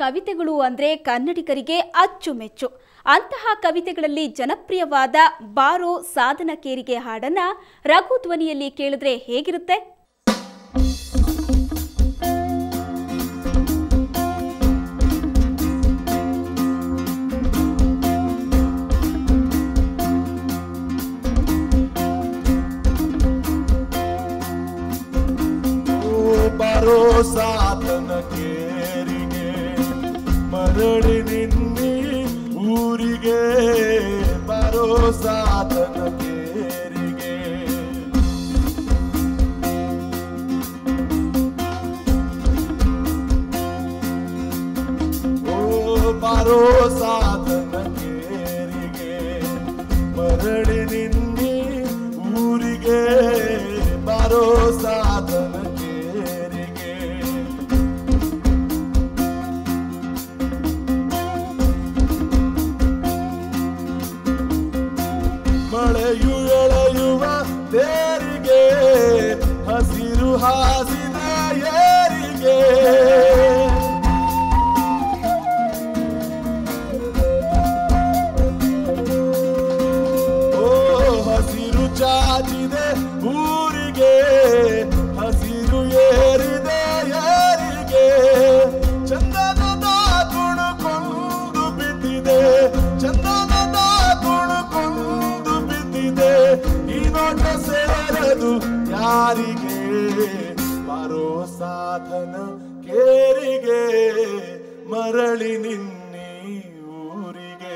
ಕವಿತೆಗಳು ಅಂದ್ರೆ ಕನ್ನಡಿಗರಿಗೆ ಅಚ್ಚುಮೆಚ್ಚು. ಅಂತಹ ಕವಿತೆಗಳಲ್ಲಿ ಜನಪ್ರಿಯವಾದ ಬಾರೋ ಸಾಧನ ಕೇರಿಗೆ ಹಾಡನ್ನ ರಘು ಧ್ವನಿಯಲ್ಲಿ ಕೇಳಿದ್ರೆ ಹೇಗಿರುತ್ತೆ? ಬಾರೋ ಸಾಧನ ಕೇರಿಗೆ ಮರಳಿ ನಿನ್ನಿ ಊರಿಗೆ, ಬಾರೋ ಸಾಧನ ಕೇರಿಗೆ. ಓ ಬಾರೋ ಸಾಧನ ಕೇರಿಗೆ ಮರಳಿ ನಿನ್ನಿ ಊರಿಗೆ, ಬಾರೋ ಸಾಧನ ಮಳೆಯು ಎಳೆಯುವ ತೇರಿಗೆ ಹಸಿರು ಹಾಸಿದ ಏರಿಗೆ. ಓ ಹಸಿರು ಚಾಚಿದೆ ಊರಿಗೆ, ಹಸಿರು ಏರಿದೆ ಏರಿಗೆ. ಚಂದನದ ಕುಣುಕೊಂಡು ಬಿದ್ದಿದೆ, ಚಂದನದ ಕುಣುಕೊಂಡು ಬಿದ್ದಿದೆ. ಈ ನೋಟ ಸೇರದು ಯಾರಿಗೆ? ಬಾರೋ ಸಾಧನ ಕೇರಿಗೆ ಮರಳಿ ನಿನ್ನಿ ಊರಿಗೆ.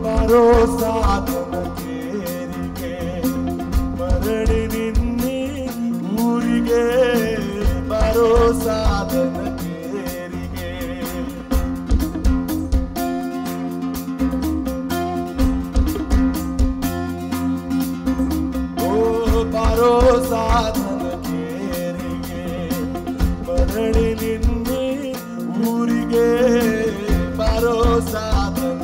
ಬಾರೋ ಸಾಧನ ಕೇರಿಗೆ ಮರಳಿ ನಿನ್ನಿ ಊರಿಗೆ, ಬಾರೋ ಸಾಧನ ಕೇರಿಗೆ. ಓ ಬಾರೋ ಸಾಧನ ಕೇರಿಗೆ ಮರಳಿ ನಿನ್ನಿ ಊರಿಗೆ, ಬಾರೋ ಸಾಧನ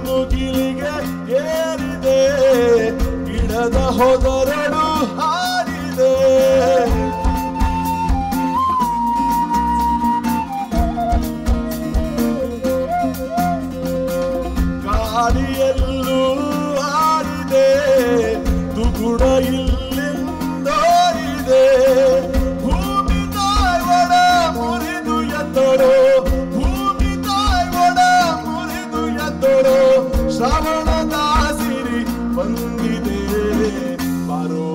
ಮುಗಿಲಿಗೆ ಏರಿದೆ, ಗಿಡದ ಹೊದರಳು ಹಾರಿದೆ. ಗಾಳಿಯಲ್ಲೂ ಹಾರಿದೆ, ದುಗುಡ ಇಲ್ಲಿಂದೋರಿದೆ. ಭೂಮಿ ತಾಯಿ ಒಡ ಮುರಿದು ಎತ್ತಳು, ಭೂಮಿ ತಾಯಿ ಒಡ ಮುರಿದು ಎತ್ತಳು. ಶ್ರಾವಣದ ಸಿರಿ ಬಂದಿದೆ, ಬಾರೋ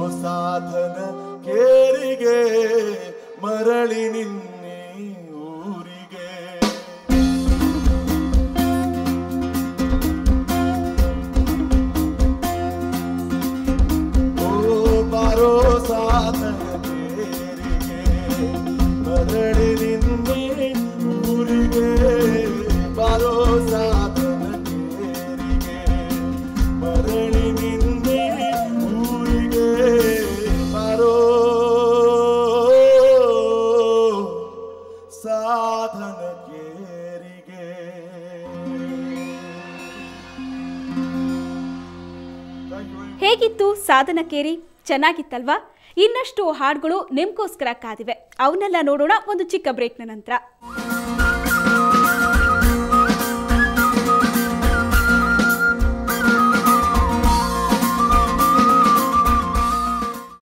ಹೇಗಿತ್ತು ಸಾಧನ ಕೇರಿ? ಚೆನ್ನಾಗಿತ್ತಲ್ವಾ? ಇನ್ನಷ್ಟು ಹಾಡುಗಳು ನಿಮ್ಗೋಸ್ಕರ ಕಾದಿವೆ. ಅವನ್ನೆಲ್ಲ ನೋಡೋಣ ಒಂದು ಚಿಕ್ಕ ಬ್ರೇಕ್ನ ನಂತರ.